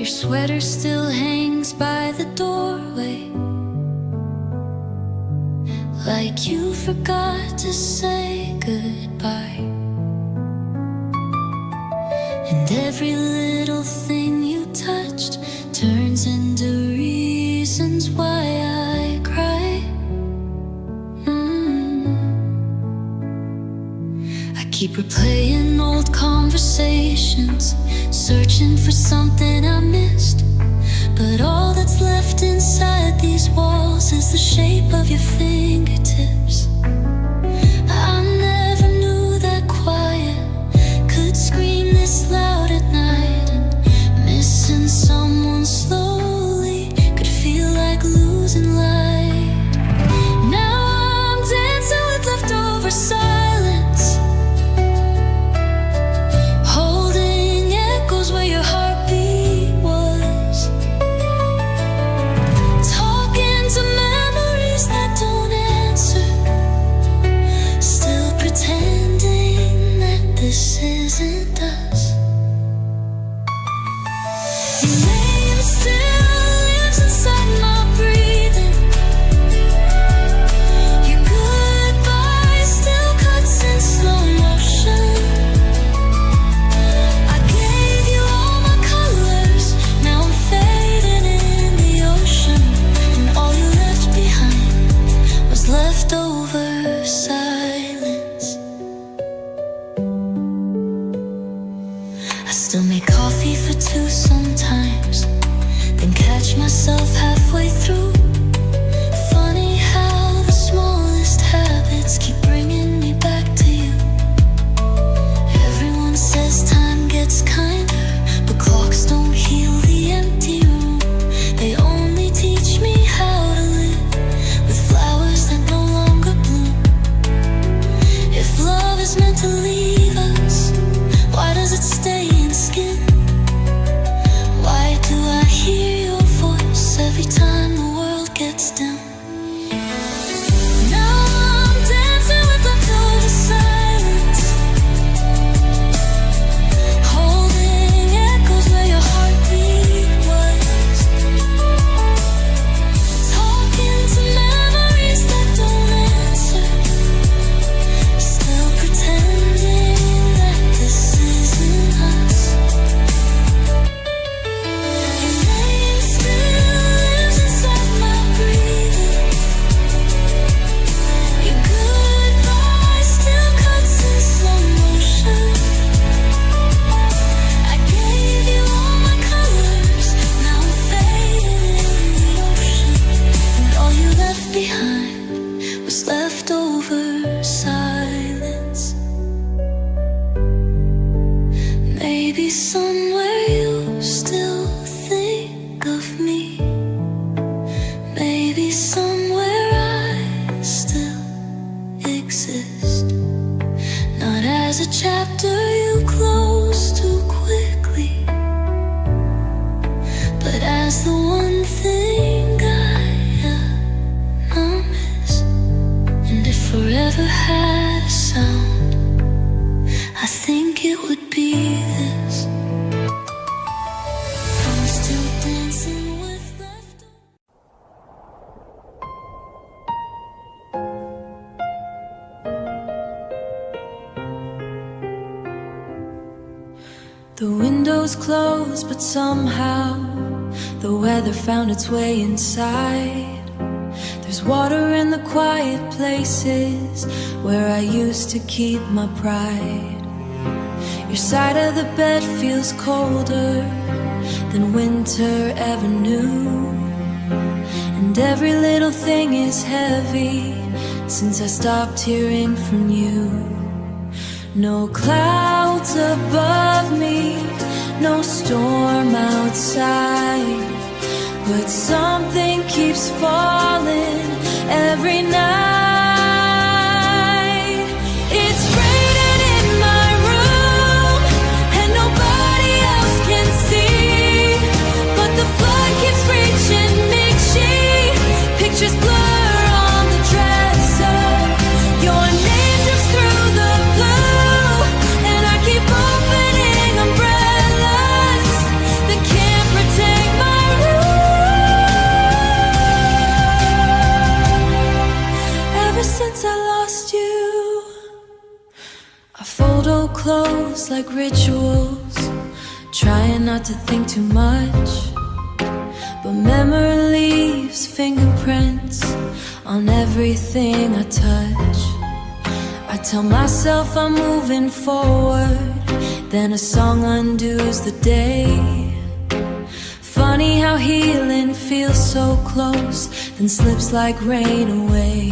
Your sweater still hangs by the doorway, like you forgot to say goodbye. And every little thing you touched turns into reasons why I cry. I keep replaying old conversations, searching for something I missed. But all that's left inside these walls is the shape of your fingertips. I never knew that quiet could scream this loud at night, and missing someone slowly could feel like losing light. Now I'm dancing with leftover silence, holding echoes where your heartbeat was, talking to memories that don't answer, still pretending that this isn't us. Your name still lives inside my breathing. Your goodbye still cuts in slow motion. I gave you all my colors, now I'm fading in the ocean. And all you left behind was leftover silence. I still make coffee for two sometimes, then catch myself halfway through. Funny how the smallest habits keep bringing me back to you. Everyone says time gets kinder, but clocks don't heal the empty room. They only teach me how to live with flowers that no longer bloom. If love is meant to leave us, why does it stay in skin? Why do I hear your voice every time the world gets dim? Now I'm dancing with leftover silence, holding echoes where your heartbeat was, talking to memories that don't answer, still pretending that this isn't us. Your name still lives inside my breathing. Your goodbye still cuts in slow motion. I gave you all my colors, now I'm fading in the ocean. And all you left behind was leftover silence. Maybe somewhere you still think of me. Maybe somewhere I still exist. Not as a chapter you close too quickly, but as the one thing I miss. And if forever had a sound, I think it would be this. I'm still dancing with leftovers. The windows closed, but somehow the weather found its way inside. There's water in the quiet places where I used to keep my pride. Your side of the bed feels colder than winter ever knew, and every little thing is heavy since I stopped hearing from you. No clouds above me, no storm outside, but something keeps falling every night. It's raining in my room and nobody else can see, but the flood keeps reaching me. Pictures blur on the dresser, your name drips through the blue, and I keep opening umbrellas that can't protect works like rituals, trying not to think too much. But memory leaves fingerprints on everything I touch. I tell myself I'm moving forward, then a song undoes the day. Funny how healing feels so close, then slips like rain away.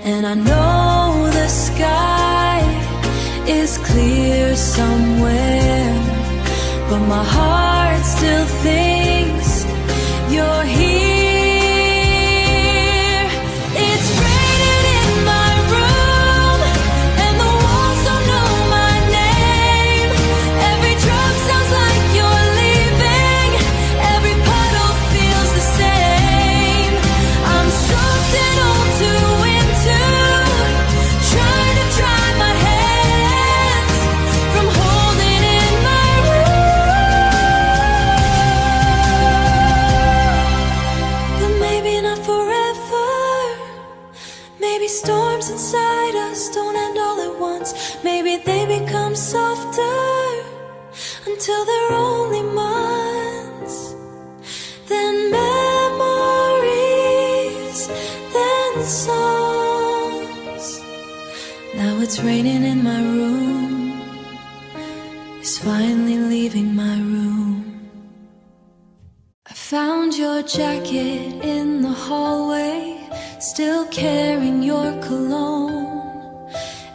And I know the sky is clear somewhere, but my heart still thinks you're here. It's raining in my room, and the walls don't know my name. Every drop sounds like you're leaving, every puddle feels the same. I'm soaked in all too into, trying to dry my hands from holding in my room. But maybe not forever. Maybe storms inside us don't end all at once. Maybe they become softer until they're only months. Then memories, then songs. Now it's raining in my room, it's finally leaving my room. I found your jacket in the hallway, still carrying your cologne.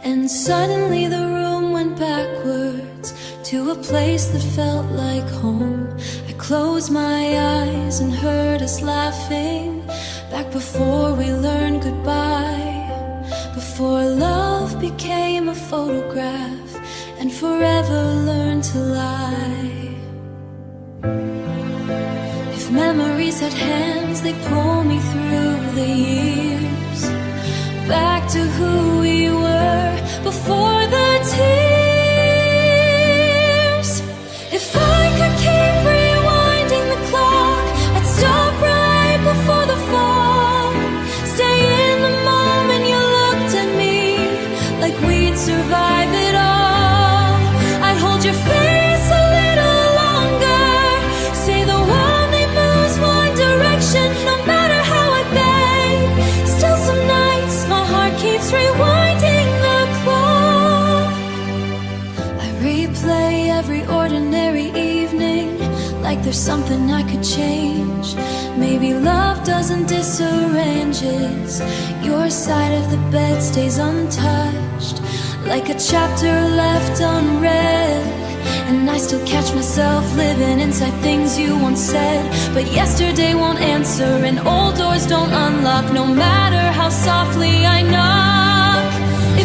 And suddenly the room went backwards to a place that felt like home. I closed my eyes and heard us laughing, back before we learned goodbye, before love became a photograph and forever learned to lie. If memories had hands, they pull me through the years, back to who we were before the tears. If I could keep rewinding the clock, I'd stop right before the fall. Stay in the moment you looked at me, like we'd survive it all. I'd hold your face a little longer, say the world may moves one direction, no matter how I beg. Still some nights my heart keeps rewinding the clock. I replay every ordinary evening, like there's something I could change. Maybe love doesn't disarrange it, your side of the bed stays untouched, like a chapter left unread. And I still catch myself living inside things you once said, but yesterday won't answer, and old doors don't unlock, no matter how softly I knock.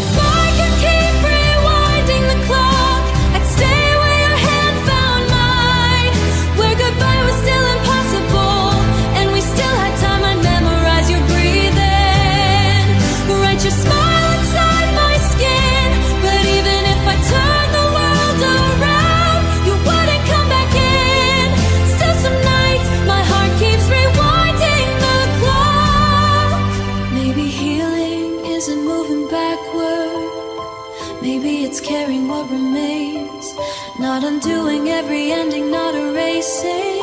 If I could keep rewinding the clock, I'd stay where your hand found mine, where goodbye was still impossible, and we still had time. I'd memorize your breathing, write your smile inside my skin. But even if I turn the world around, you wouldn't come back in. Still some nights my heart keeps rewinding the clock. Maybe healing isn't moving backward, maybe it's carrying what remains, not undoing every ending, not erasing.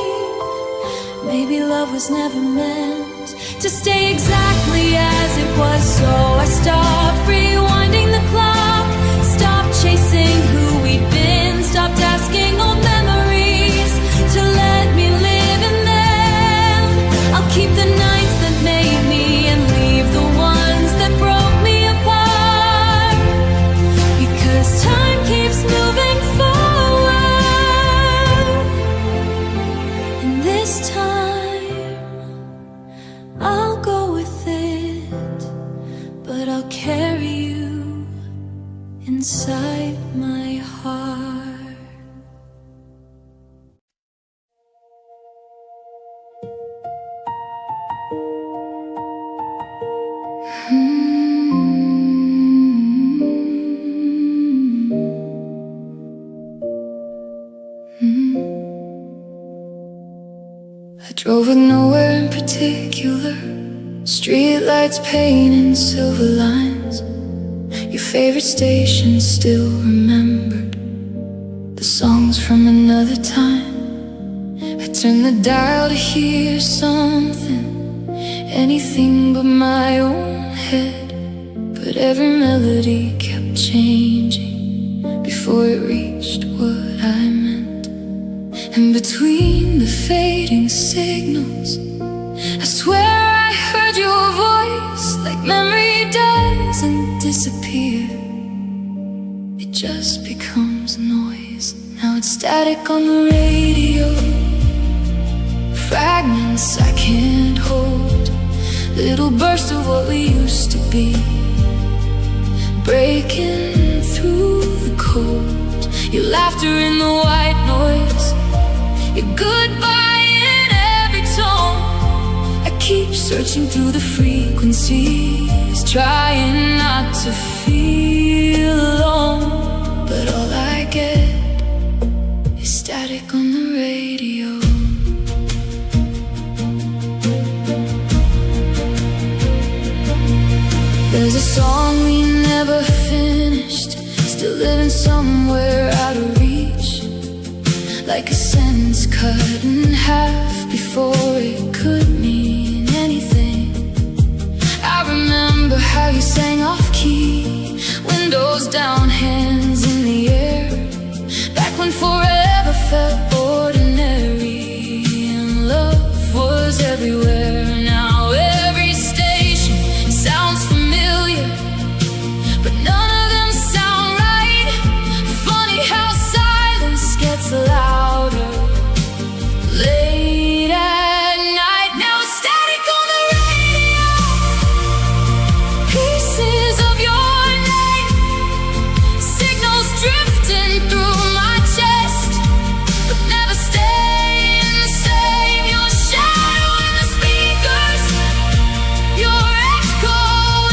Maybe love was never meant to stay exactly as it was, so I stopped rewinding the clock, stopped chasing who we'd been, stopped asking old memories to let me live in them. I'll keep the nights that made me and leave the ones that broke me apart, because time keeps moving forward. And this time I'll go with it, but I'll carry you inside my heart. I drove with nowhere in particular, street lights painting silver lines. Your favorite station still remembered, the songs from another time. I turn the dial to hear something, anything but my own head. But every melody kept changing before it reached what I meant. And between the fading signals, I swear I heard your voice, like memory does and disappears. It just becomes noise. Now it's static on the radio, fragments I can't hold, little bursts of what we used to be, breaking through the cold. Your laughter in the white noise, your goodbye in every tone. I keep searching through the frequencies, trying not to feel alone. But all I get is static on the radio. There's a song we never finished, still living somewhere out of reach, like a sentence cut in half before it could mean anything. I remember how you sang off key, windows down, hands in the air, back when forever felt ordinary and love was everywhere. Now every station sounds familiar, but none of them sound right. Funny how silence gets louder late at night. Now it's static on the radio, pieces of your name, signals drifting through my chest, but never staying the same. Your shadow in the speakers, your echo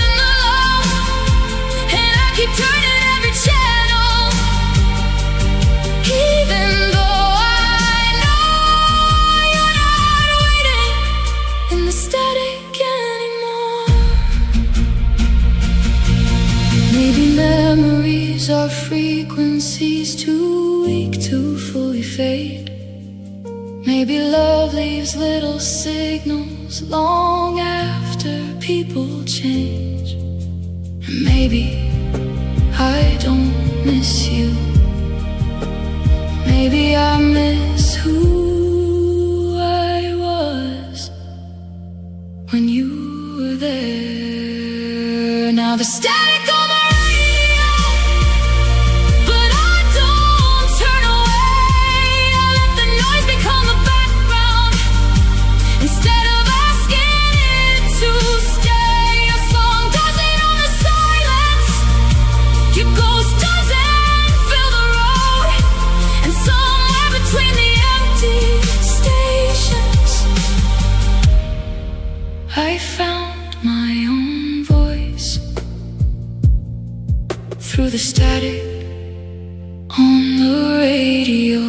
in the love, and I keep turning every channel, even though I know you're not waiting in the static anymore. Maybe memories are frequencies too weak to fully fade. Maybe love leaves little signals long after people change. And maybe I don't miss you, maybe I miss who I was when you were there. Now the static on the radio, but I don't turn away. I let the noise become the background instead of asking it to stay. Your song doesn't own the silence, your ghost doesn't fill the road, and somewhere between the empty stations, I found my own voice through the static on the radio.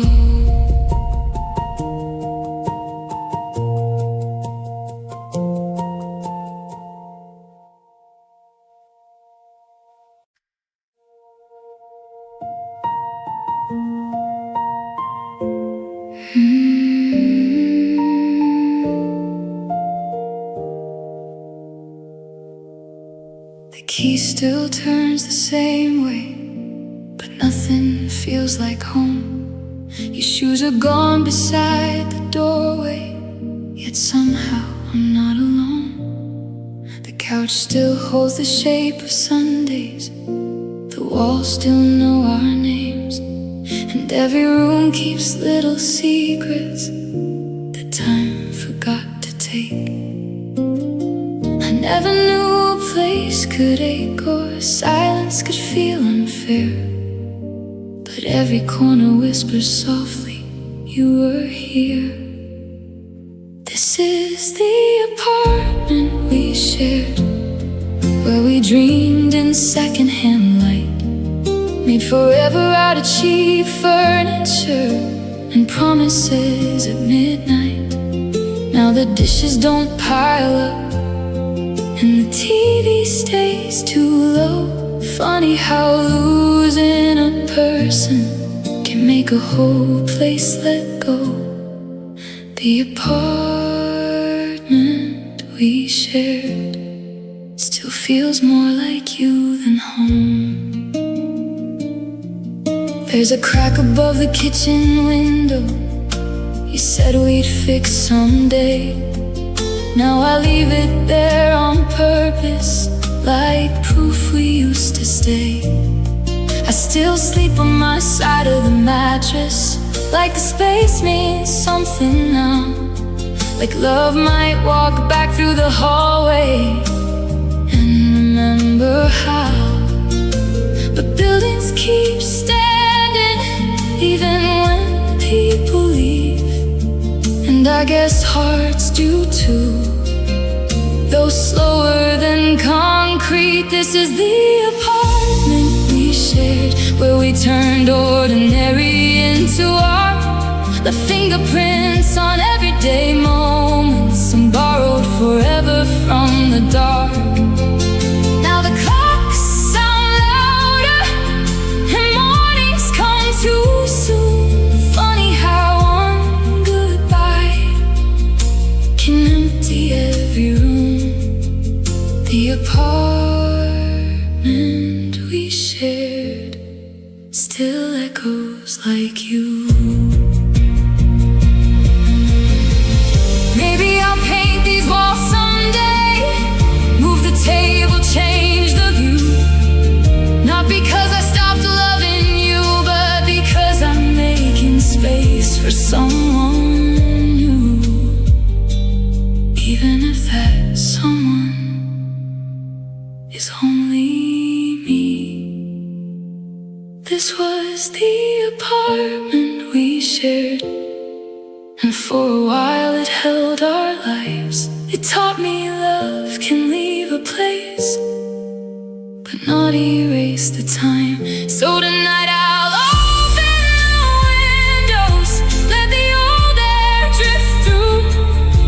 The key still turns the same way, but nothing feels like home. Your shoes are gone beside the doorway, yet somehow I'm not alone. The couch still holds the shape of Sundays, the walls still know our names, and every room keeps little secrets that time forgot to take. I never knew a place could ache or silence could feel unfair, but every corner whispers softly, you were here. This is the apartment we shared, where we dreamed in secondhand light, made forever out of cheap furniture and promises at midnight. Now the dishes don't pile up and the TV stays too low. Funny how losing a person can make a whole place let go. The apartment we shared still feels more like you than home. There's a crack above the kitchen window you said we'd fix someday. Now I leave it there on purpose, like proof we used to stay. I still sleep on my side of the mattress, like the space means something now. Like love might walk back through the hallway and remember how. But buildings keep standing even when people leave, and I guess hearts do too, though slower than concrete. This is the apartment we shared, where we turned ordinary into art. The fingerprints on everyday moments, and borrowed forever from the dark. Now the clocks sound louder and mornings come too soon. Funny how one goodbye can empty every room. The apartment we shared still echoes like you. Maybe I'll paint these walls someday, move the table, change the view. Not because I stopped loving you, but because I'm making space for someone new. Even if that someone is only me. This was the apartment we shared, and for a while it held our lives. It taught me love can leave a place, but not erase the time. So tonight I'll open the windows, let the old air drift through,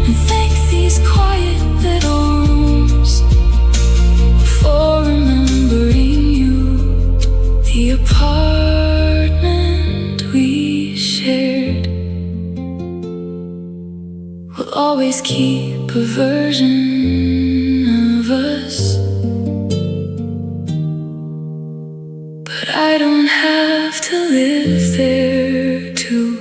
and thank these quiet little rooms for remembering you. The apartment we shared will always keep a version of us, but I don't have to live there too.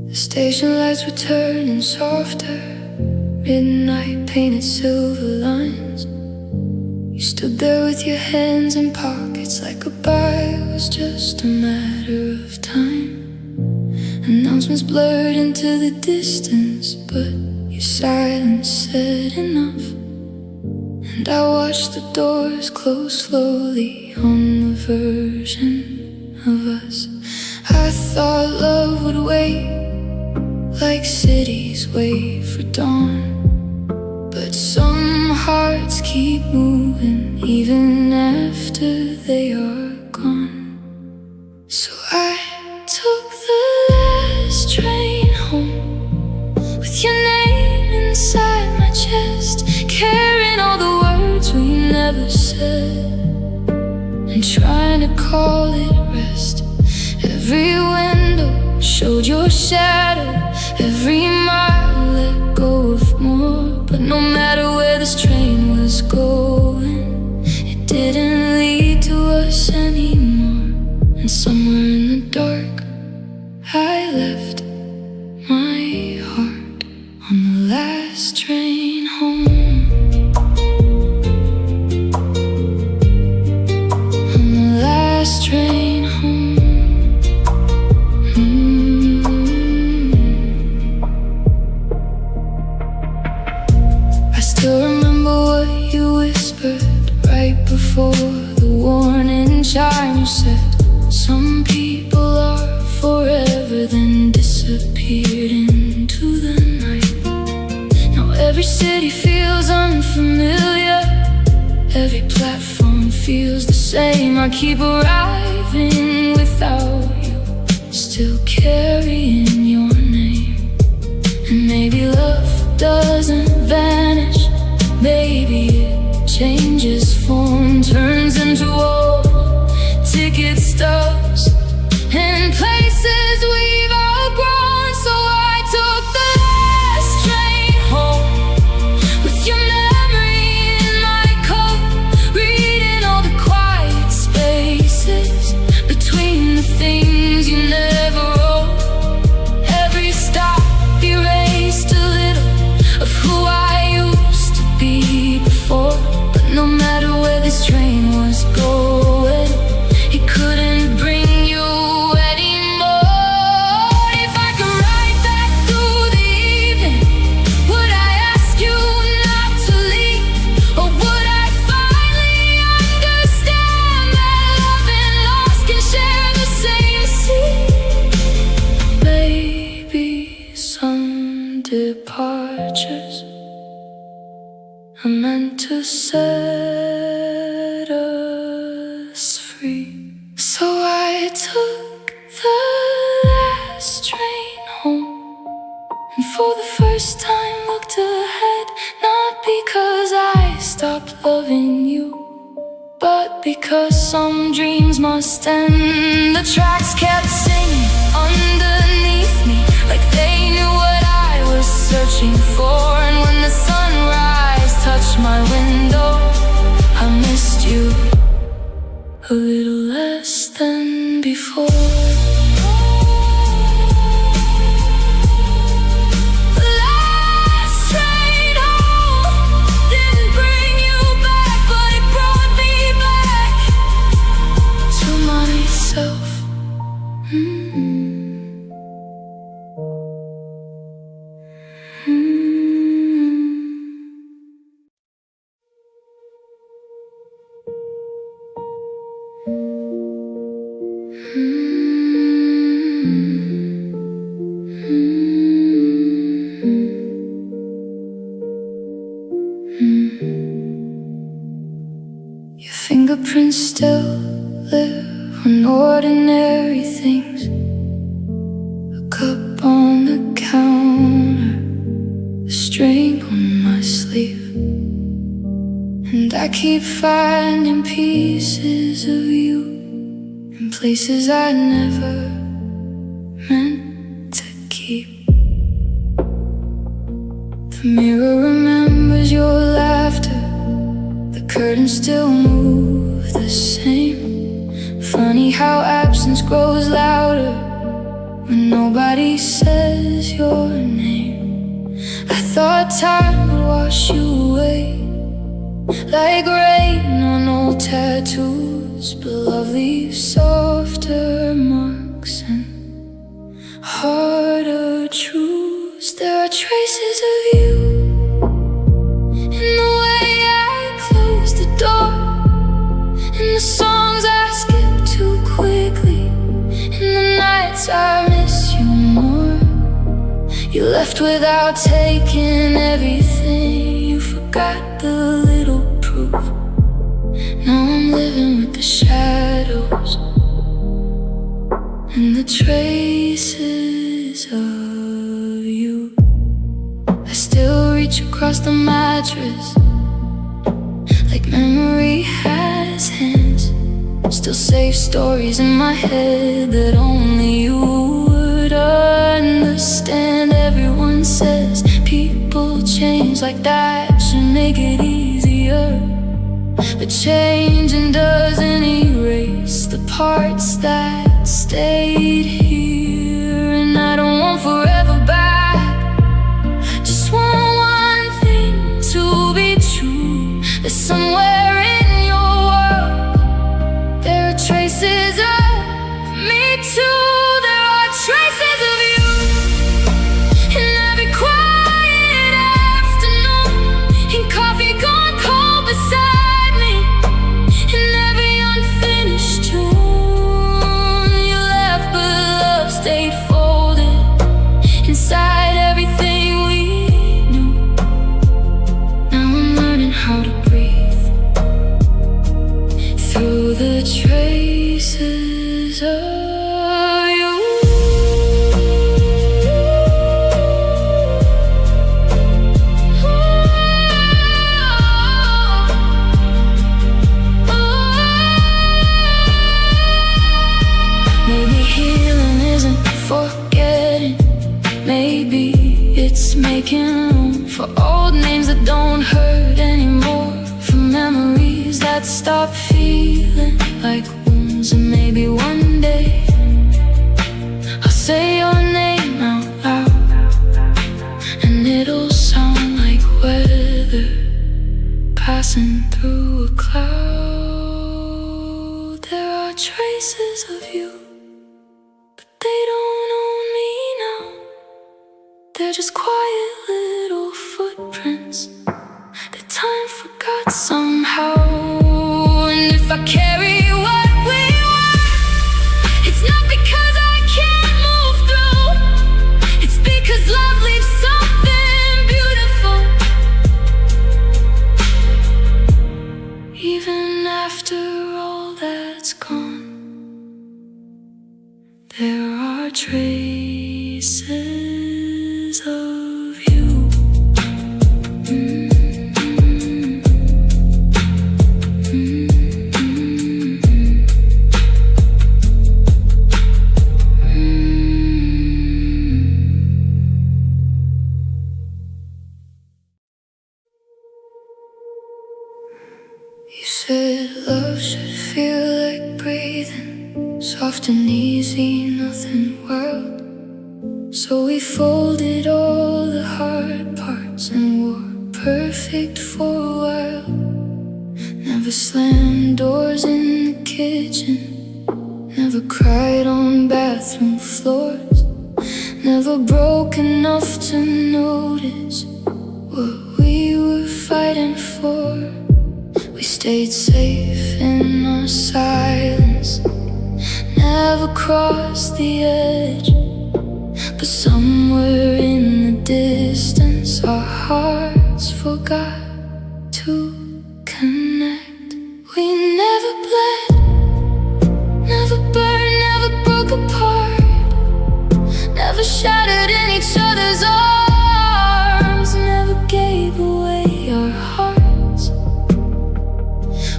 The station lights were turning softer, midnight painted silver lines. You stood there with your hands in pockets, like goodbye was just a matter of time. Announcements blurred into the distance, but your silence said enough. And I watched the doors close slowly on the version of us. I thought love would wait, like cities wait for dawn. But some hearts keep moving even after they are gone. So I took the last train home, with your name inside my chest, carrying all the words we never said, and trying to call it rest. Every window showed your shadow, every mile let go of more. But no matter where this train was going, it didn't lead to us anymore. And somewhere in the dark I left my heart on the last train home. On the last train home. Still remember what you whispered right before the warning chime. You said, some people are forever, then disappeared into the night. Now every city feels unfamiliar, same. I keep arriving without you, still carrying your name. And maybe love doesn't vanish, maybe it changes form, turns into old ticket stubs and places we've outgrown. So I took the last train home with your memory in my coat, reading all the quiet spaces between the things you never wrote. Every stop erased a little of who I used to be before. But no matter where this train was going, it couldn't bring you anymore. If I could ride back through the evening, would I ask you not to leave? Or would I finally understand that love and loss can share the same sea? Maybe some departures are meant to set us free. So I took the last train home, and for the first time looked ahead, not because I stopped loving you, but because some dreams must end. The tracks kept singing underneath me, like they knew what I was searching for. And when the sunrise touched my window, I missed you a little less than before. The last train home didn't bring you back, but it brought me back to myself. Your fingerprints still live on ordinary things, a cup on the counter, a string on my sleeve. And I keep finding pieces of you in places I never meant to keep. The mirror remembers your laughter, the curtains still move the same. Funny how absence grows louder when nobody says your name. I thought time would wash you away like rain on old tattoos, but love leaves softer marks and harder truths. There are traces of you in the way I close the door, in the songs I skip too quickly, in the nights I miss you more. You left without taking everything, you forgot the little proof. Now I'm living with the shadows and the traces of you. I still reach across the mattress like memory has hands. Still save stories in my head that only you would understand. Everyone says people change, like that should make it easier, but changing doesn't erase the parts that stayed here. And I don't want forever back, just want one thing to be true. There's somewhere in your world there are traces of me too. There are traces of you in every quiet afternoon, in coffee gone cold beside me, in every unfinished tune you left, but love stayed folded inside everything we knew. Now I'm learning how to breathe stop feeling like wounds, and maybe one day I'll say your name out loud, and it'll sound like weather passing through a cloud. There are traces of you, but they don't own me now. They're just quiet little footprints that time forgot somehow. And if I carry what we want, it's not because I can't move through. It's because love leaves something beautiful, even after all that's gone. There are traces of you. You said love should feel like breathing, soft and easy, nothing wild. So we folded all the hard parts and wore perfect for a while. Never slammed doors in the kitchen, never cried on bathroom floors, never broke enough to notice what we were fighting for. We stayed safe in our silence, never crossed the edge. But somewhere in the distance, our hearts forgot to connect. We never bled, never burned, never broke apart, never shattered in each other's arms, never gave away our hearts.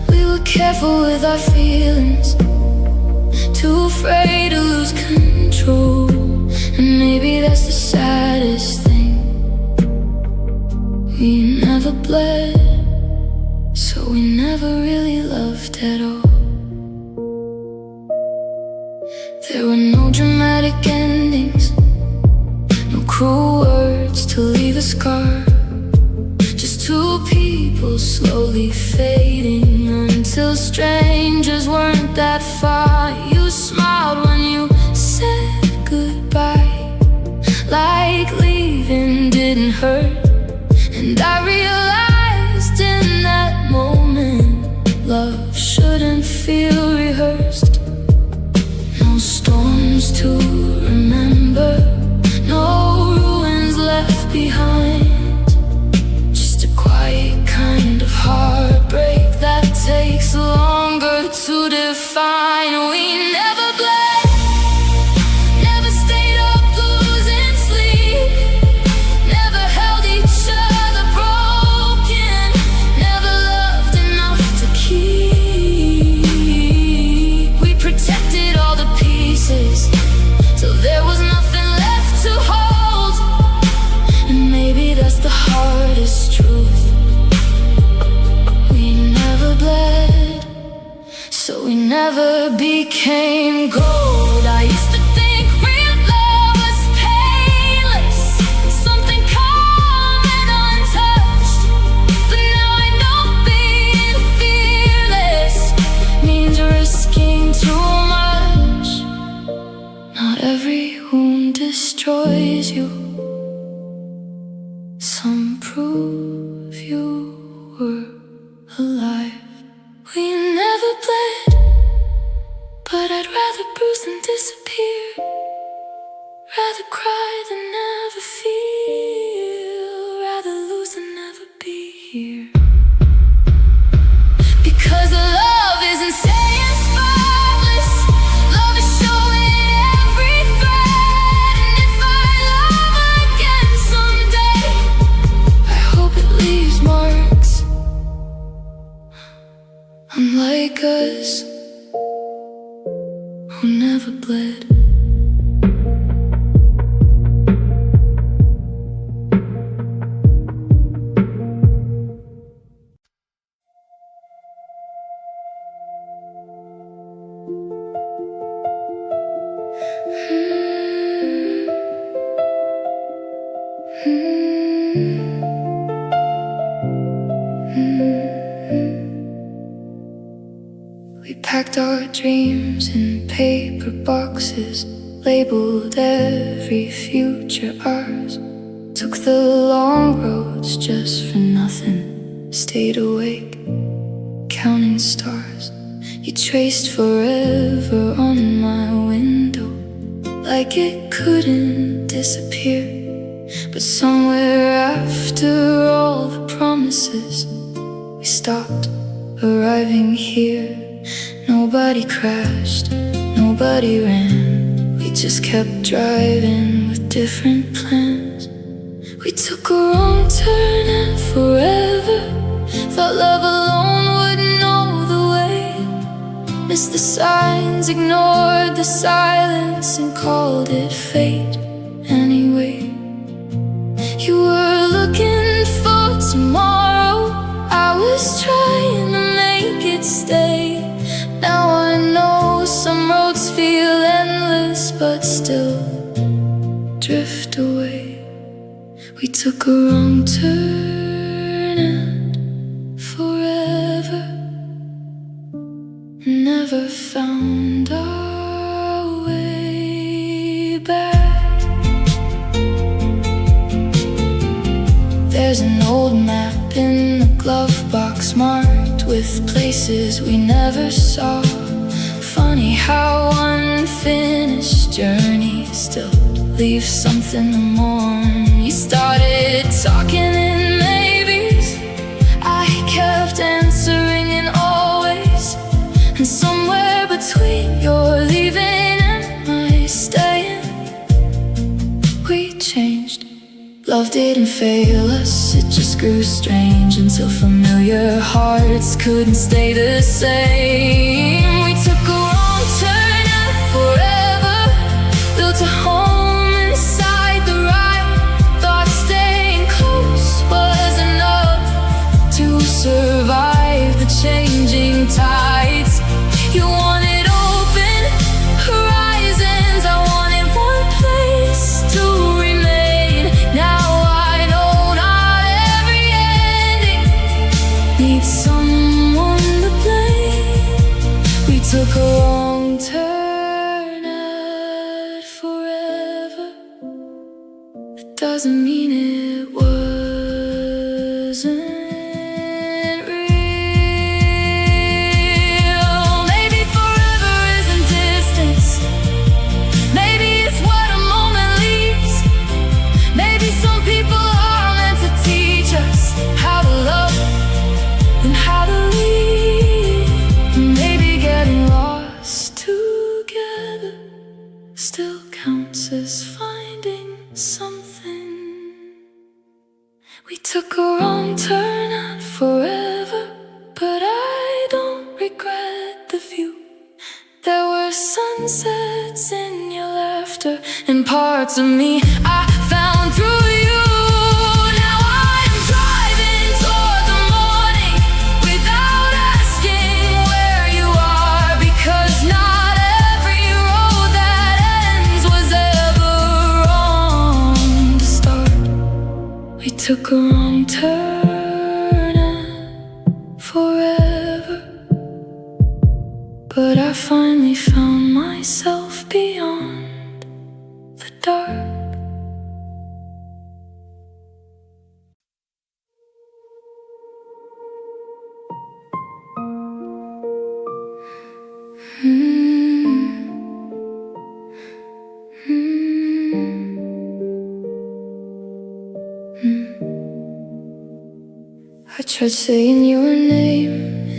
We were careful with our feelings, too afraid to lose control. And maybe that's the saddest thing. We never bled, so we never really loved at all. There were no dramatic endings, no cruel words to leave a scar, just two people slowly fading until strangers weren't that far. You smiled when you said goodbye, like leaving didn't hurt. And I realized in that moment, love shouldn't feel rehearsed. No storms to remember, no ruins left behind, just a quiet kind of heartbreak that takes longer to define. We never bled, never stayed up losing sleep, never held each other broken, never loved enough to keep. We protected all the pieces till there was nothing left to hold. And maybe that's the hardest truth. We never bled, so we never became gold. I used to think real love was painless, something calm and untouched. But now I know being fearless means risking too much. Not every wound destroys you, some prove you were alive. We never bled, but I'd rather bruise than disappear, rather cry than never feel, rather lose than never be here. Because love isn't saying spotless, love is showing every thread. And if I love again someday, I hope it leaves marks, unlike us, who never bled. We packed our dreams in paper boxes, labeled every future ours. Took the long roads just for nothing, stayed awake, counting stars. You traced forever on my window, like it couldn't disappear. But somewhere after all the promises, we stopped, arriving here. Nobody crashed, nobody ran, we just kept driving with different plans. We took a wrong turn and forever thought love alone would know the way. Missed the signs, ignored the silence, and called it fate anyway. You were looking for tomorrow, I was trying to make it stay. Now I know some roads feel endless, but still drift away. We took a wrong turn and forever never found our way back. There's an old map in the glove box marked with places we never saw. Funny how unfinished journeys still leave something to mourn. You started talking in maybes, I kept answering in always. And somewhere between your leaving and my staying, we changed. Love didn't fail us, it just grew strange, until familiar hearts couldn't stay the same. We took a wrong turn and forever built a home inside the right. Thought staying close was enough to survive the changing tides. You wanted open horizons, I wanted one place to remain. Now I know not every ending needs someone to blame. We took a wrong turn at forever. That doesn't mean it wasn't still counts as finding something. We took a wrong turn at forever, but I don't regret the view. There were sunsets in your laughter and parts of me I found through you. Now I'm driving toward the morning without asking where you are, because not every road that ends was ever wrong to start. We took a wrong turn at forever, but I finally found myself beyond the dark. I tried saying your name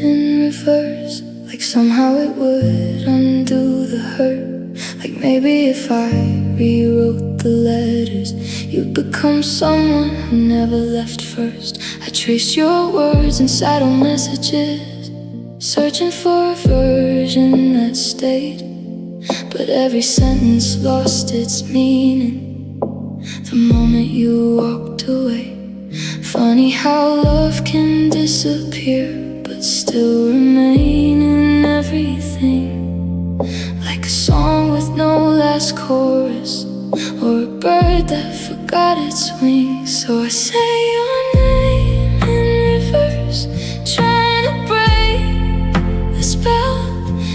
in reverse, like somehow it would undo the hurt. Like maybe if I rewrote the letters, you'd become someone who never left first. I traced your words inside old messages, searching for a version that stayed, but every sentence lost its meaning the moment you walked away. Funny how love can disappear but still remain in everything. last chorus, or a bird that forgot its wings. So I say your name in reverse, trying to break the spell,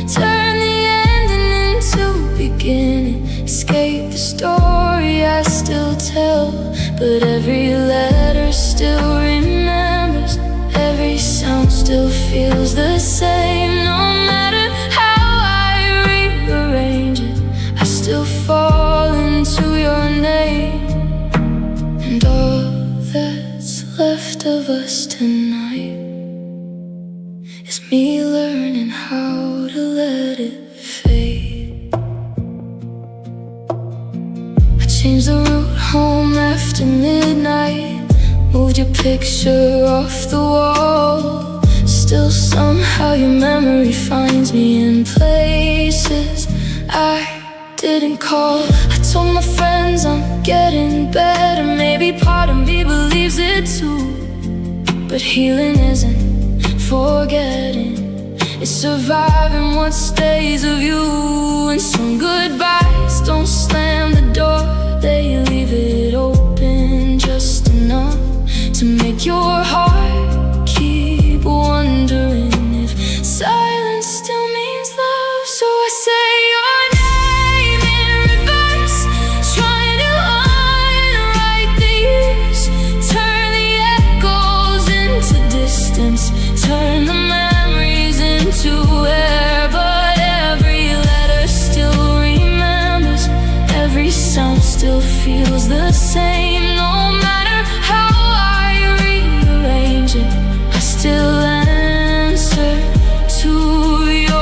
turn the ending into beginning, escape the story I still tell. But every letter still remembers, every sound still feels the same. No matter how I rearrange it, I still fall into your name. And all that's left of us tonight is me learning how to let it fade. I changed the route home after midnight, moved your picture off the wall. Still somehow your memory finds me in places I didn't call. I told my friends I'm getting better, maybe part of me believes it too. But healing isn't forgetting, it's surviving what stays of you. And some goodbyes don't slam the door, they leave it open just enough to make your heart keep wondering if silence still means love. So I say your name in reverse, trying to unwrite the years, turn the echoes into distance, turn the memories into air. But every letter still remembers, every sound still feels the same. No matter how I rearrange it, I still answer to your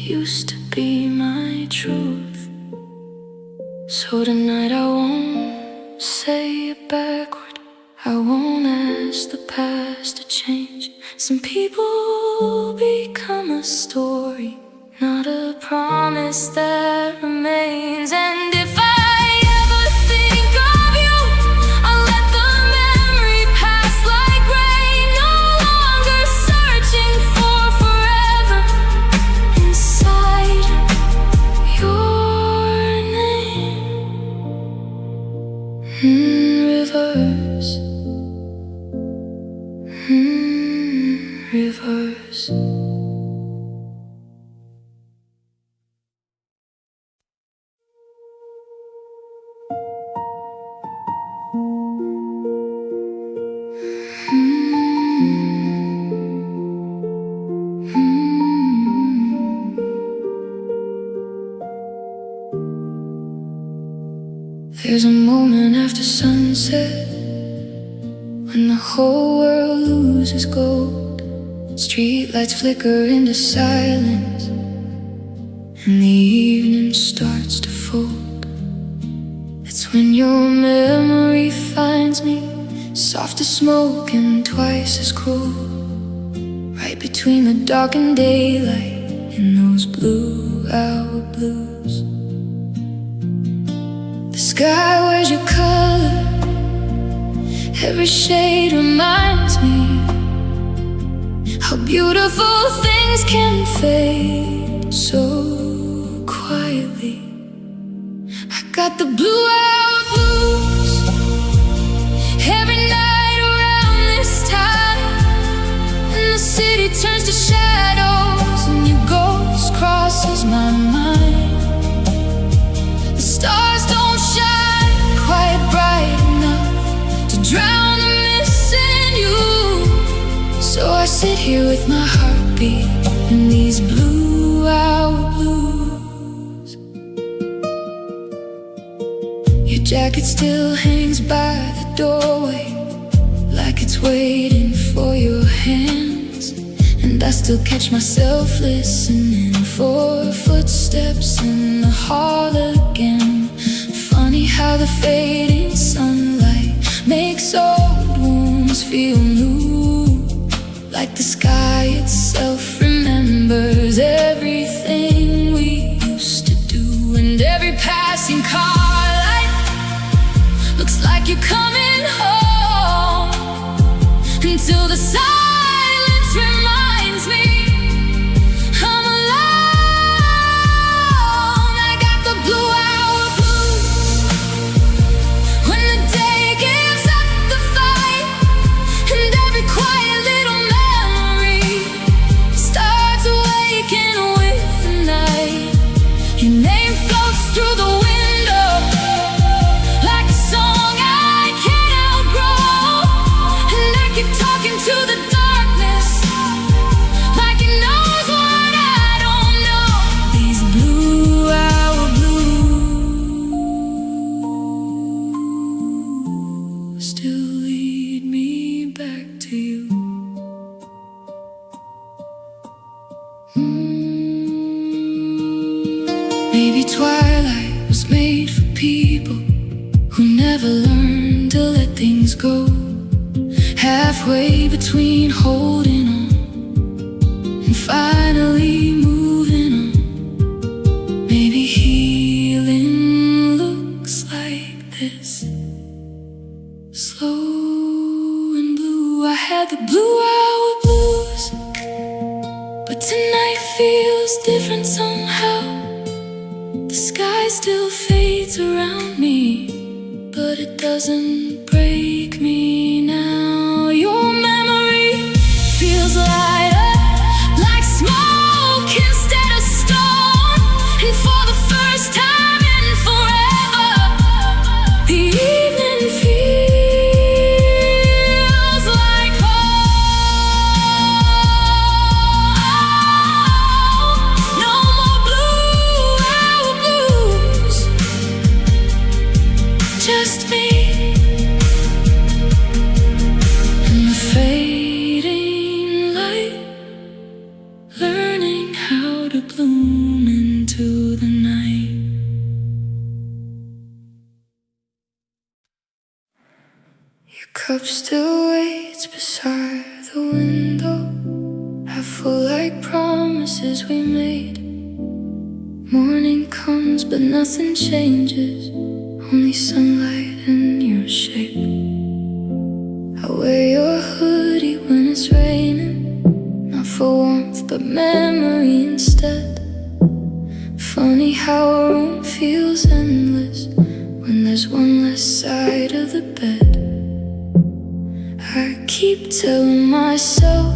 used to be my truth. So tonight I won't say it backward, I won't ask the past to change. Some people become a story, not a promise that remains. And if I ever think of you, I'll let the memory pass like rain, no longer searching for forever inside your name. Reverse, reverse. There's a moment after sunset when the whole world loses gold. Streetlights flicker into silence and the evening starts to fold. It's when your memory finds me, soft as smoke and twice as cruel, right between the dark and daylight in those blue-hour blues. The sky wears your color, every shade reminds me how beautiful things can fade so quietly. I got the blue-hour blues every night around this time, and the city turns to shadows and your ghost crosses my mind. The stars don't shine quite bright enough to drown the missing you, so I sit here with my heartbeat in these blue-hour blues. Your jacket still hangs by the doorway like it's waiting for your hands, and and I still catch myself listening for footsteps in the hall again. Funny how the fading sunlight makes old wounds feel new, like the sky itself remembers everything we used to do. And every passing car light looks like you're coming home, until the silence reminds me I'm alone. I got the blue hour blues when the day gives up the fight, and every quiet little memory starts waking with the night. Your name floats through the window like a song I can't outgrow, and I keep talking to the darkness like it knows what I don't know. These blue hour blues still lead me back to you. Maybe twilight was made for people who never learned to let things go. Halfway between holding on and finally moving on. Maybe healing looks like this, slow and blue. I had the blue hour blues, but tonight feels different somehow. The sky still fades around me, but it doesn't break me now. Your memory feels lighter, like smoke instead of stone. And for the first time in forever, the evening feels like home. No more blue hour blues, just me and the fading light, learning how to bloom into the night. Your cup still waits beside the window, half full like promises we made. Morning comes but nothing changes, only sunlight in your shape. I wear your hoodie when it's raining, not for warmth but memory instead. Funny how a room feels endless when there's one less side of the bed. I keep telling myself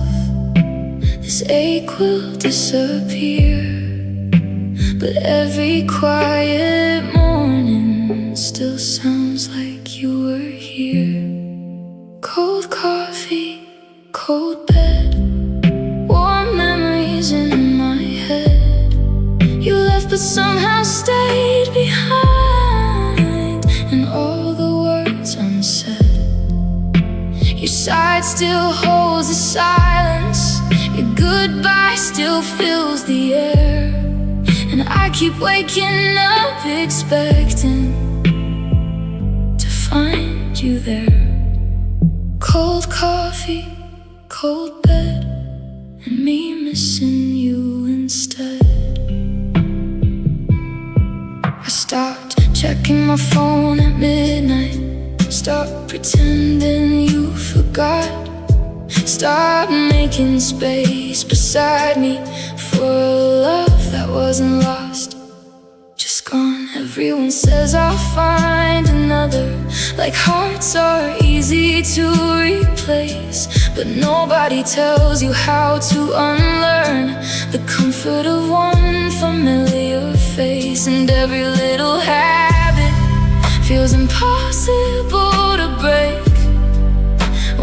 this ache will disappear, but every quiet morning still sounds like you were here. Cold coffee, cold bed, warm memories in my head. You left but somehow stayed behind, and all the words unsaid. Your side still holds the silence, your goodbye still fills the air. And I keep waking up expecting to find you there. Cold coffee, cold bed, and me missing you instead. I stopped checking my phone at midnight, stopped pretending you forgot, stopped making space beside me for a love that wasn't lost, just gone. Everyone says I'll find another, like hearts are easy to replace, but nobody tells you how to unlearn the comfort of one familiar face. And every little habit feels impossible to break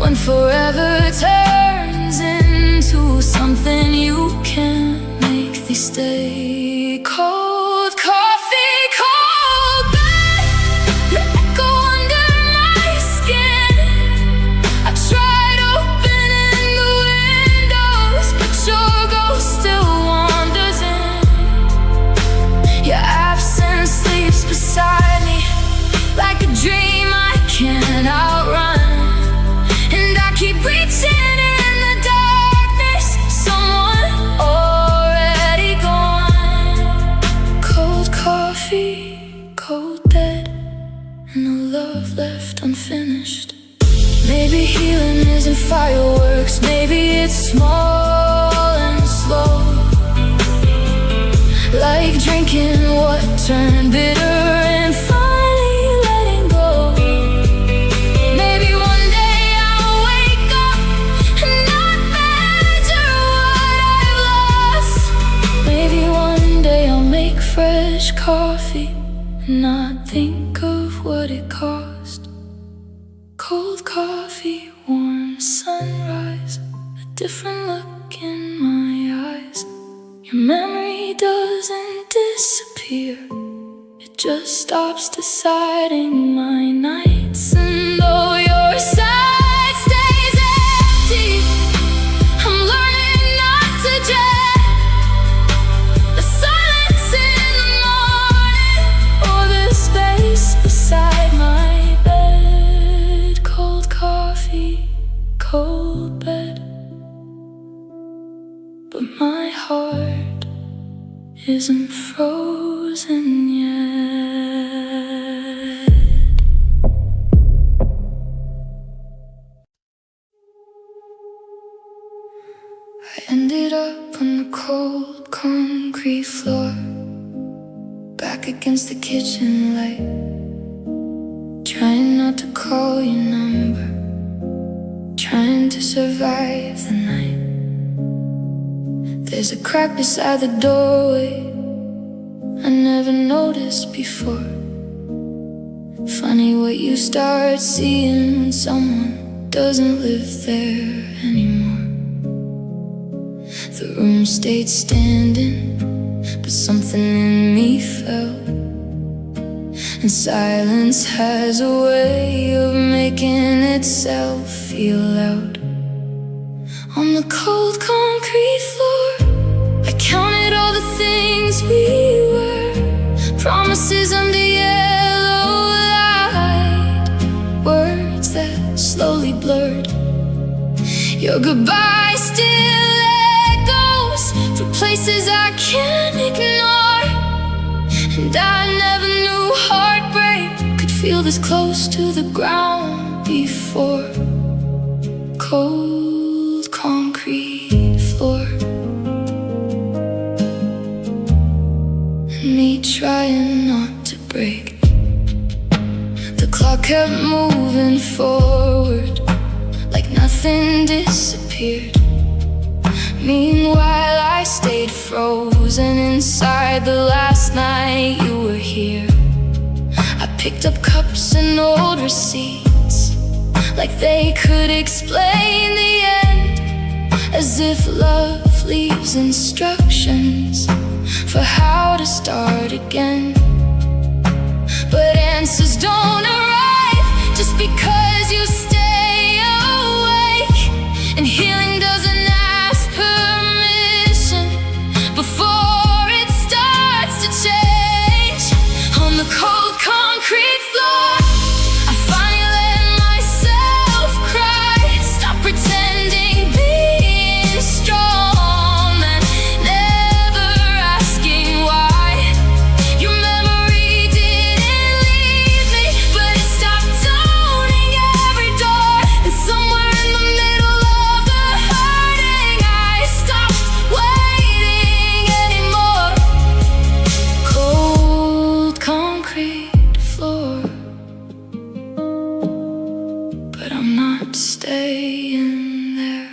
when forever turns into something you can't make these stay. Cold coffee, cold bed, your echo under my skin. I tried opening the windows, but your fireworks. Maybe it's small and slow, like drinking what turned bitter and finally letting go. Maybe one day I'll wake up and not measure what I've lost. Maybe one day I'll make fresh coffee and not think of what it cost. Cold coffee, warm sunrise, a different look in my eyes. Your memory doesn't disappear, it just stops deciding my nights. And though your side stays empty, I'm learning not to dread the silence in the morning or the space beside my bed. Cold coffee, cold bed, but my heart isn't frozen yet. I ended up on the cold concrete floor, back against the kitchen light, trying not to call your number, trying to survive the night. There's a crack beside the doorway I never noticed before. Funny what you start seeing when someone doesn't live there anymore. The room stayed standing, but something in me fell, and silence has a way of making itself feel loud. On the cold concrete floor, I counted all the things we were, promises under yellow light, words that slowly blurred. Your goodbye still echoes for places I can't ignore, and I never knew heartbreak could feel this close to the ground before. Cold concrete floor, and me trying not to break. The clock kept moving forward, like nothing disappeared. Meanwhile I stayed frozen inside the last night you were here. I picked up cups and old receipts, like they could explain the end, as if love leaves instructions for how to start again. But answers don't arrive just because you stay awake, and healing doesn't ask permission before it starts to change. On the cold concrete floor, I finally let myself cry, stop pretending, being strong, and never asking why. Your memory didn't leave me, but it stopped owning every door. And somewhere in the middle of the hurting, I stopped waiting anymore. Cold concrete floor, but I'm not staying there.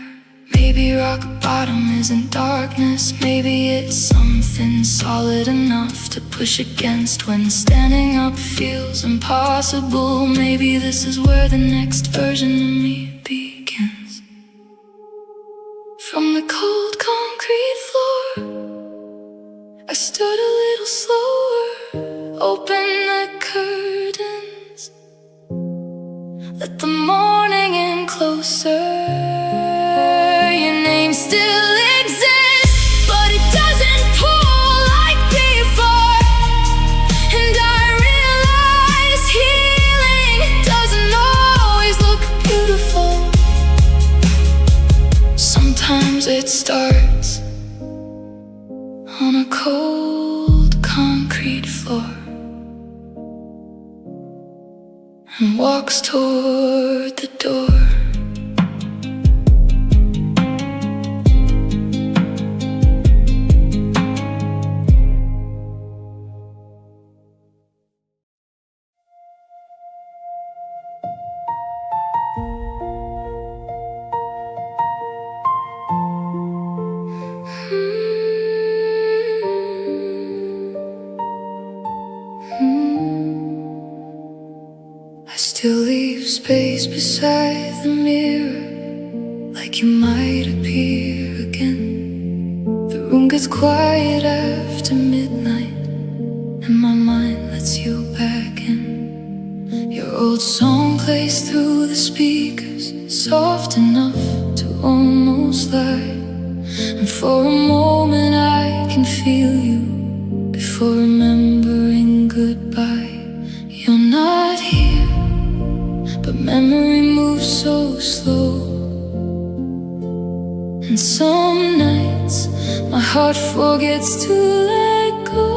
Maybe rock bottom isn't darkness, maybe it's something solid enough to push against when standing up feels impossible. Maybe this is where the next version of me begins. From the cold concrete floor, I stood a little slower, opened the curtains, let the morning in closer. Your name still exists, but it doesn't pull like before. And I realize healing doesn't always look beautiful. Sometimes it starts on a cold concrete floor and walks toward the door. space beside the mirror, like you might appear again. The room gets quiet after midnight, and my mind lets you back in. Your old song plays through the speakers, soft enough to almost lie. And for a moment I can feel you before remembering goodbye. You're not here, but memory moves so slow. And some nights my heart forgets to let go.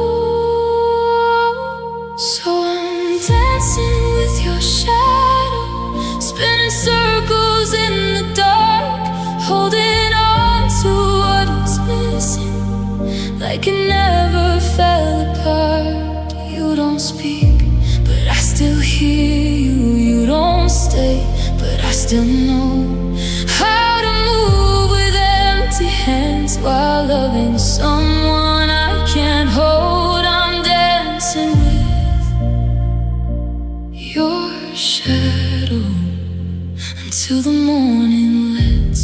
So I'm dancing with your shadow, spinning circles in the dark, holding on to what is missing, like it never fell apart. You don't speak, but I still hear you. You don't stay, but I still know how to move with empty hands while loving someone I can't hold. I'm dancing with your shadow until the morning lets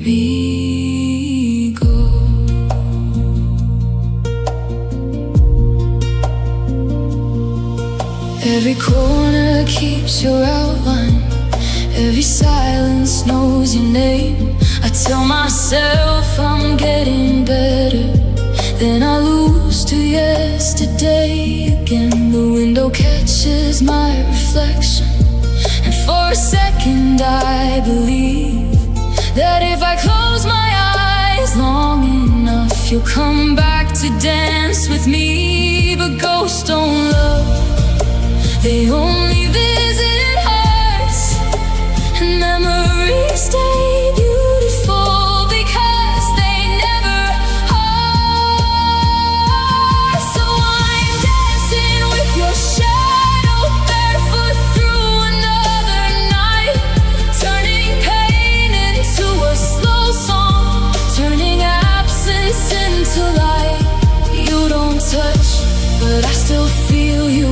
me go. Every corner keeps your outline, every silence knows your name. I tell myself I'm getting better, then I lose to yesterday again. The window catches my reflection, and for a second I believe that if I close my eyes long enough, you'll come back to dance with me. But ghosts don't love, they only visit hearts, and memories stay beautiful because they never are. So I'm dancing with your shadow, barefoot through another night, turning pain into a slow song, turning absence into light. You don't touch, but I still feel you.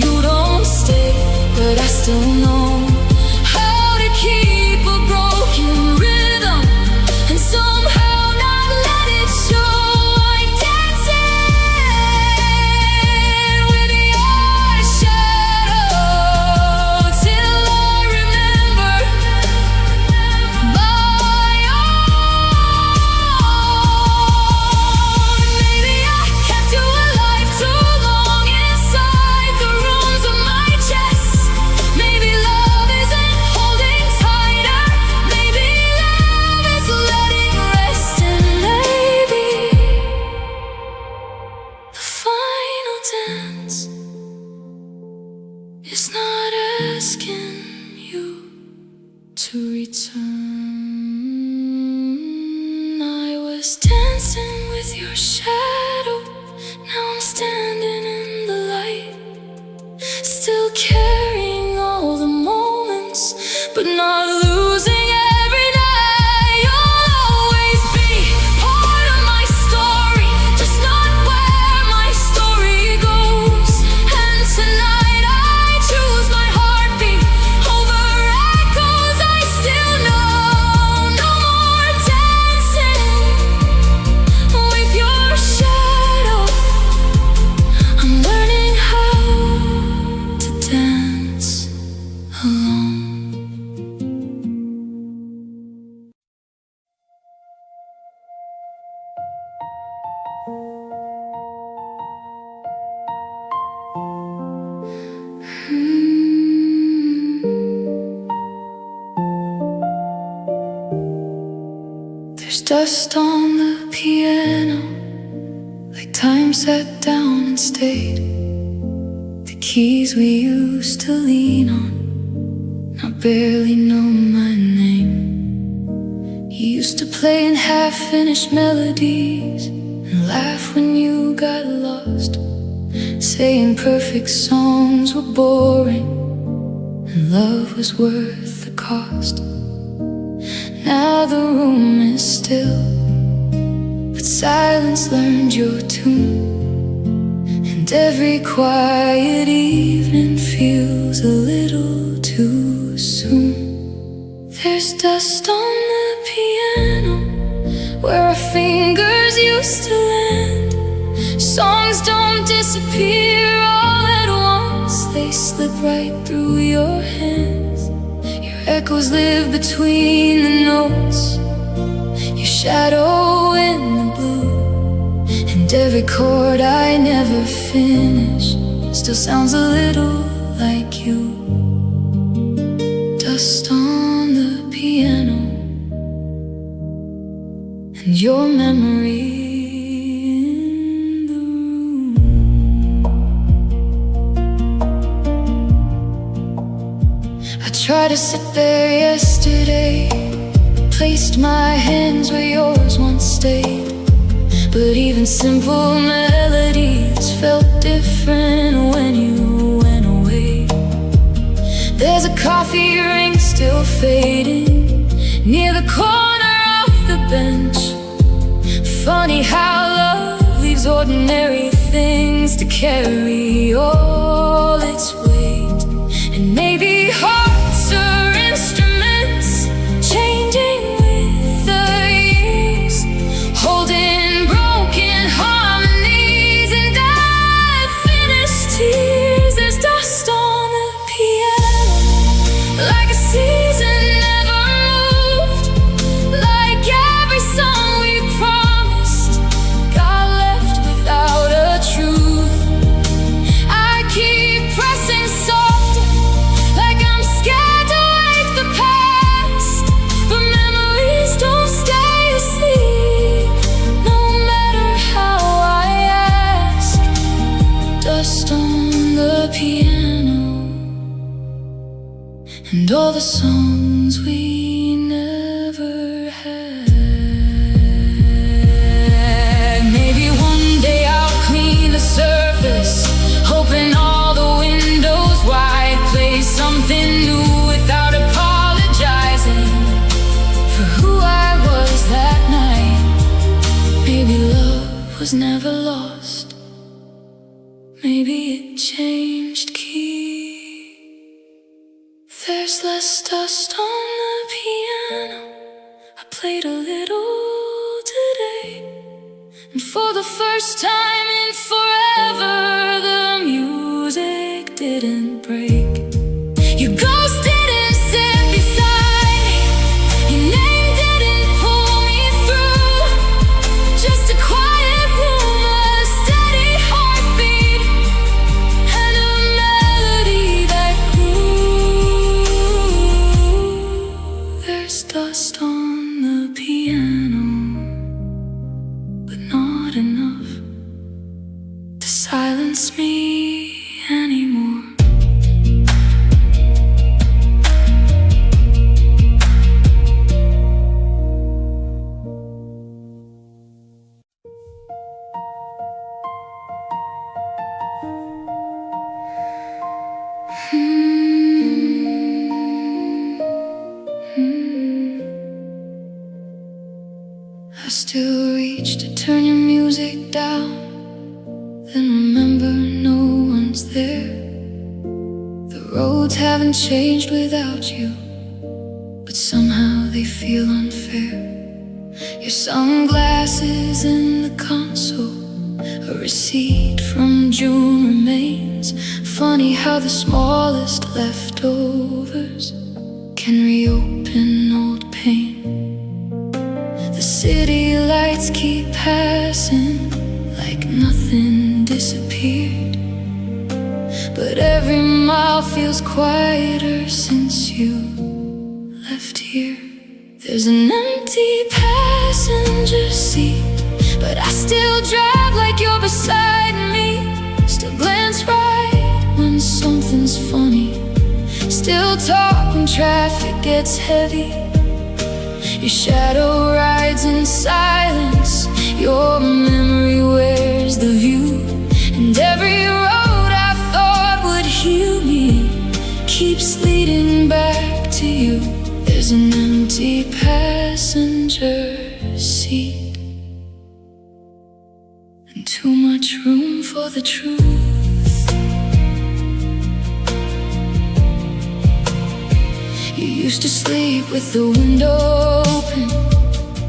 You don't stay, but I still know how to keep a broken rhythm and somehow not let it show. I'm dancing with your shadow till I remember my own. Maybe I kept you alive too long inside the rooms of my chest. Maybe love isn't holding tighter, maybe love is letting rest, and maybe the final dance is not asking you to return. I was dancing with your shadow, now I'm standing in the light, still carrying all the moments, but not losing every night. You'll always be part of my story, just not where my story goes. And tonight I choose my heartbeat over echoes I still know. No more dancing with your shadow, I'm learning how to dance alone. There's dust on the piano, like time sat down and stayed. The keys we used to lean on now barely know my name. You used to play in half-finished melodies and laugh when you got lost, saying perfect songs were boring and love was worth the cost. Now the room is still, but silence learned your tune, and every quiet evening feels a little too There's dust on the piano where our fingers used to land. Songs don't disappear all at once, they slip right through your hands. Your echoes live between the notes, your shadow in the blue. And every chord I never finish still sounds a little like you. Dust on the piano and your memory in the room. I tried to sit there yesterday, placed my hands where yours once stayed, but even simple melodies felt different when you went away. There's a coffee ring still fading near the corner of the bench. Funny how love leaves ordinary things to carry all its weight. And maybe hearts are instruments changing with the years, holding broken harmonies and unfinished tears. There's dust on the piano like a season never moved, like every song we promised got left without a truth. I keep pressing softer like I'm scared to wake the past, but memories don't stay asleep no matter how I ask. Dust on the piano and all the songs we never had. Maybe one day I'll clean the surface, open all the windows wide, play something new without apologizing for who I was that night. Maybe love was never lost, maybe it changed key. There's less dust on the piano, I played a little today, and for the first time in forever the music didn't break. Your ghost didn't sit beside me, your name didn't pull me through, just a quiet room, a steady heartbeat, and a melody that grew. There's dust on the piano, but not enough to silence me anymore. I still reach to turn your music down, then remember no one's there. The roads haven't changed without you, but somehow they feel unfair. Your sunglasses in the console, a receipt from June remains. Funny how the smallest leftovers can reopen old pain. The city lights keep passing like nothing disappeared, but every mile feels quieter since you left here. There's an empty passenger seat, but I still drive like you're beside me. Still glance right when something's funny, still talk when traffic gets heavy. Your shadow rides in silence, your memory wears the view, and every road I thought would heal me keeps leading back to you. There's an empty passenger seat and too much room for the truth. You Used to sleep with the window open,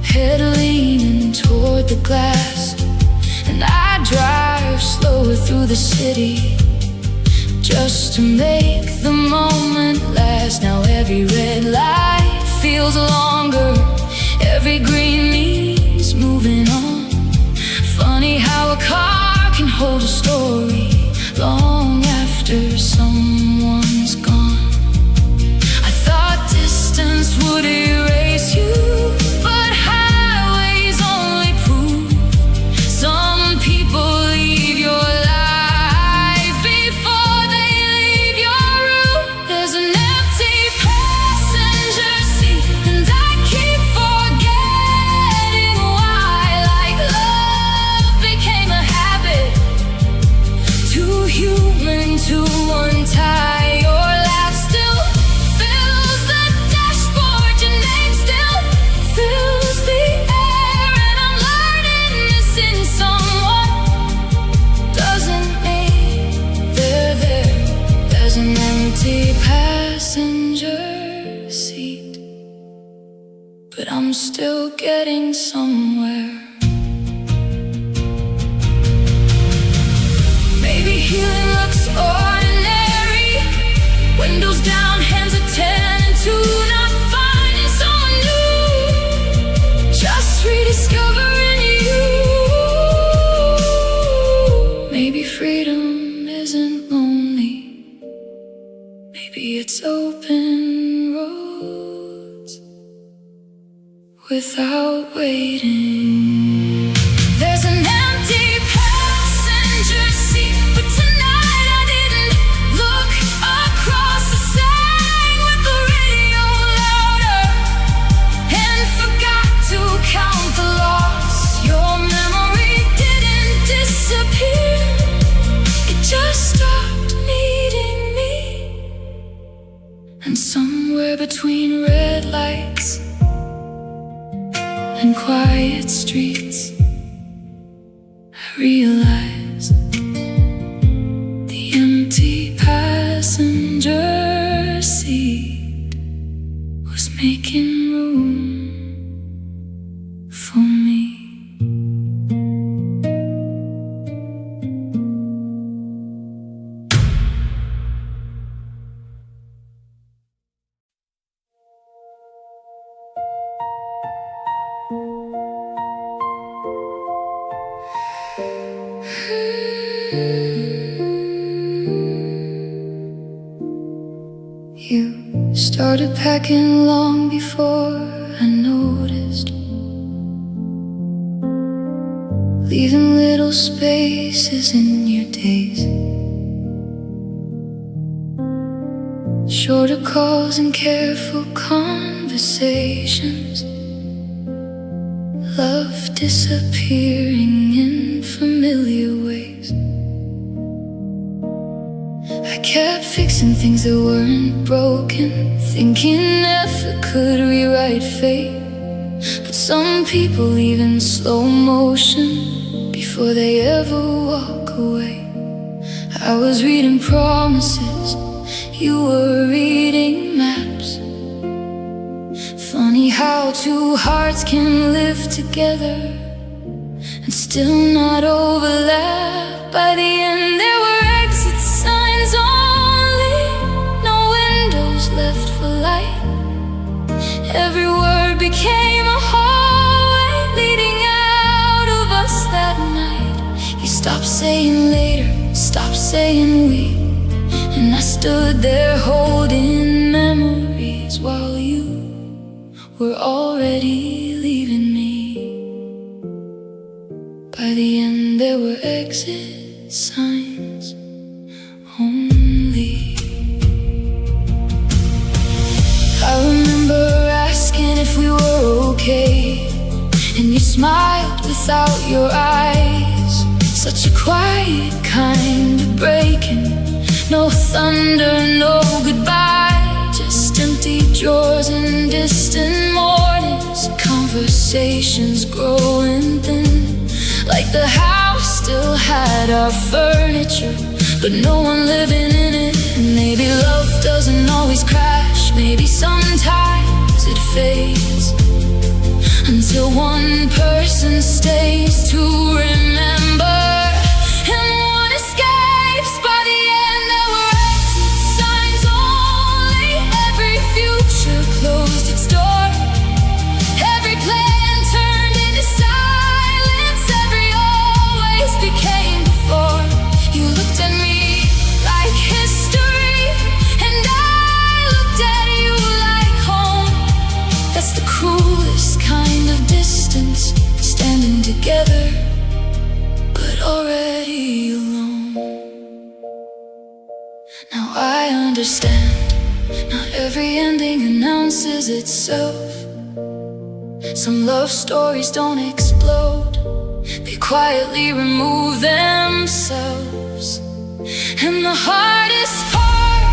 head leaning toward the glass. And I drive slower through the city just to make the moment last. Now every red light feels longer, every green means moving on. Funny how a car can hold a story long after someone's gone. I thought distance would erase you, but highways only prove some people leave your life before they leave your room. There's an empty passenger seat, and I keep forgetting why. Like love became a habit, too human to untie. Your laugh still fills the dashboard, your name still fills the air, and I'm learning this in someone doesn't mean they're there. There's an empty passenger seat, but I'm still getting somewhere. Maybe healing looks ordinary, windows down, hands at 10 and 2, not finding someone new, just rediscovering you. Maybe freedom isn't lonely, maybe it's open roads without waiting. There's an empty passenger seat, but tonight I didn't look across. I sang with the radio louder and forgot to count the loss. Your memory didn't disappear, it just stopped needing me. And somewhere between red lights and quiet streets, I realized the empty passenger seat was making room for me. You started packing long before I noticed, leaving little spaces in your days, shorter calls and careful conversations, love disappearing in familiar ways. I kept fixing things that weren't broken, thinking effort could rewrite fate. But some people leave in slow motion before they ever walk away. I was reading promises, you were reading maps. Funny how two hearts can live together and still not overlap. By the end there were exit signs only, no windows left for light. Every word became a hallway leading out of us that night. You stopped saying later, stopped saying we, and I stood there holding memories while you were already leaving me. By the end there were exit signs only. I remember asking if we were okay, and you smiled without your eyes. Such a quiet kind of breaking, no thunder, no goodbye, just empty drawers and distant mornings, conversations growing thin, like the house still had our furniture, but no one living in it. And maybe love doesn't always crash, maybe sometimes it fades, until one person stays to remember, and one escapes. By the end there were exit signs only. Every future closed its door, every plan turned into silence, every always became before. You looked at me like history, and I looked at you like home. That's the cruelest kind of distance, standing together but already alone. Now I understand, not every ending announces itself. Some love stories don't explode, they quietly remove themselves. And the hardest part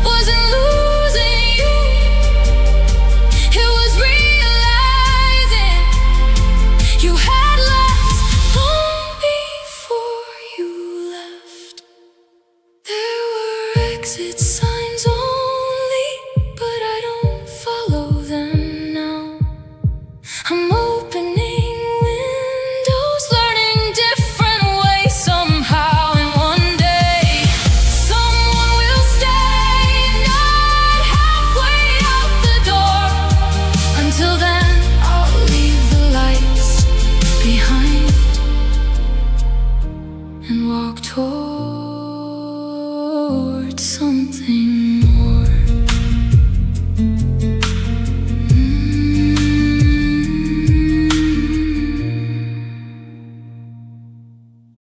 wasn't losing you, it was realizing you had left long before you left. There were exit signs only, but I don't follow them now. I'm opening windows, learning different ways somehow. And one day, someone will stay, not halfway out the door. Until then, I'll leave the lights behind and walk towards something